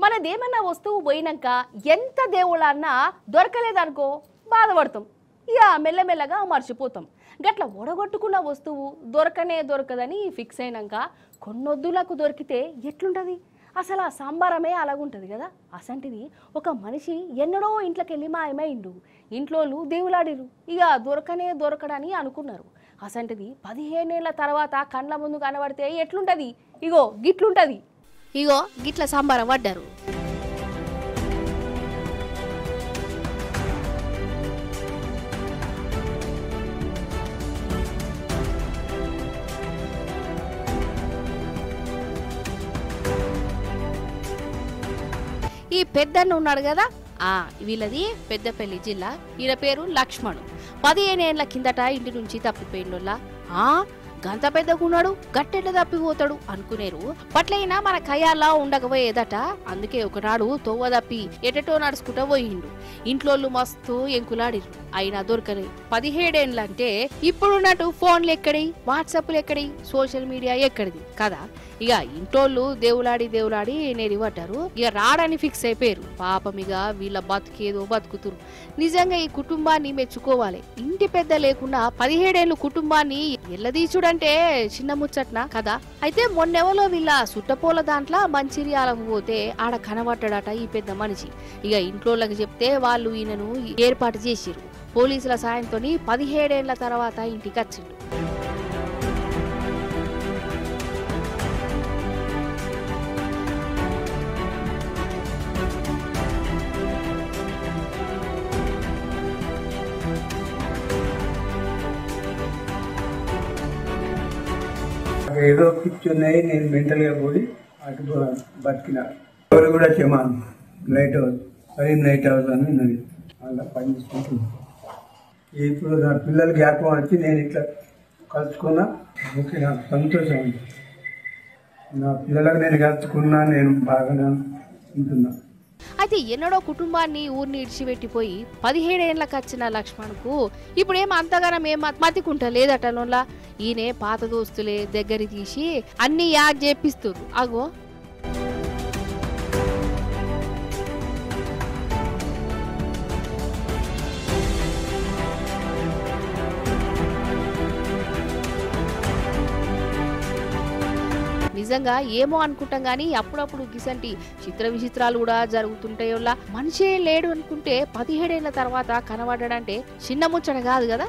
మనదేమన్నా వస్తువు పోయినాక ఎంత దేవుళ్ళన్నా దొరకలేదనుకో బాధపడతాం. ఇక మెల్లమెల్లగా మర్చిపోతాం. గట్ల ఒడగొట్టుకున్న వస్తువు దొరకదని ఫిక్స్ అయినాక కొన్నొద్దులకు దొరికితే ఎట్లుంటుంది? అసలు ఆ సంబరమే అలాగుంటుంది కదా. అసంటిది ఒక మనిషి ఎన్నడో ఇంట్లోకెళ్ళి మాయమైండు. ఇంట్లోళ్ళు దేవులాడిరు. ఇక దొరకడని అనుకున్నారు. అసంటిది 15 ఏళ్ల తర్వాత కండ్ల ముందు కనబడితే ఎట్లుంటుంది? ఇగో గిట్లుంటుంది. ఇగో గిట్ల సంబరం పడ్డారు. ఈ పెద్దన్న ఉన్నాడు కదా, వీళ్ళది పెద్దపల్లి జిల్లా. ఈయన పేరు లక్ష్మణు. 15 ఏళ్ల కిందట ఇంటి నుంచి తప్పిపోయిండోళ్ళ. గంత పెద్దగున్నాడు, గట్టెట్ల తప్పిపోతాడు అనుకునేరు. పట్లైనా మన కయ్యాలా ఉండకపోయేదట. అందుకే ఒకనాడు తోవ తప్పి ఎటెటో నడుచుకుంటూ పోయిండు. ఇంట్లోళ్ళు మస్తు ఎంకులాడిరు, అయినా దొరకలే. 17 ఏళ్ళంటే ఇప్పుడున్నట్టు ఫోన్లు ఎక్కడి, వాట్సాప్లు ఎక్కడి, సోషల్ మీడియా ఎక్కడిది కదా. ఇక ఇంటోళ్ళు దేవులాడి నెరివడ్డారు. ఇక రాడని ఫిక్స్ అయిపోయారు. పాపం ఇక వీళ్ళ బతుకేదో బతుకుతురు. నిజంగా ఈ కుటుంబాన్ని మెచ్చుకోవాలి. ఇంటి పెద్ద లేకుండా 17 ఏళ్ళు కుటుంబాన్ని ఎల్లదీచుడంటే చిన్న ముచ్చట్నా కదా. అయితే మొన్నెవలో వీళ్ళ సుట్టపోల దాంట్లో మంచిర్యాలకు పోతే ఆడ కనబడ్డాడట ఈ పెద్ద మనిషి. ఇక ఇంట్లోళ్ళకి చెప్తే వాళ్ళు ఈయనను ఏర్పాటు చేసిరు. పోలీసుల సాయంతో 17 ఏళ్ల తర్వాత ఇంటికి వచ్చిండు. ఏదో కూర్చున్నాయి, నేను మెంటల్గా పోయి అటు బతికిన. ఎవరు కూడా క్షమాను లైట్ హౌస్ లైట్ హౌస్ అని ఉన్నది, అలా పనిచేసుకుంటున్నాను. ఇప్పుడు నా పిల్లలు జ్ఞాపకం వచ్చి నేను ఇట్లా కలుసుకున్నా. ఓకే, నాకు సంతోషం ఉంది. నా పిల్లలకు నేను కలుసుకున్నా, నేను బాగానే ఉంటున్నా. అయితే ఎన్నడో కుటుంబాన్ని ఊరిని ఇడిచిపెట్టిపోయి 17 ఏళ్ళకి వచ్చిన లక్ష్మణ్కు ఇప్పుడేం అంతగానం ఏం మతికుంటా లేదటనోళ్ళ. ఈయనే పాత దోస్తులే దగ్గర తీసి అన్ని యాగ్ చేపిస్తున్నారు. అగో నిజంగా ఏమో అనుకుంటాం గానీ అప్పుడప్పుడు గిసంటి చిత్ర విచిత్రాలు కూడా జరుగుతుంటాయోలా. మనిషే లేడు అనుకుంటే 17 ఏళ్ల తర్వాత కనబడ్డాడంటే చిన్న ముచ్చట కాదు కదా.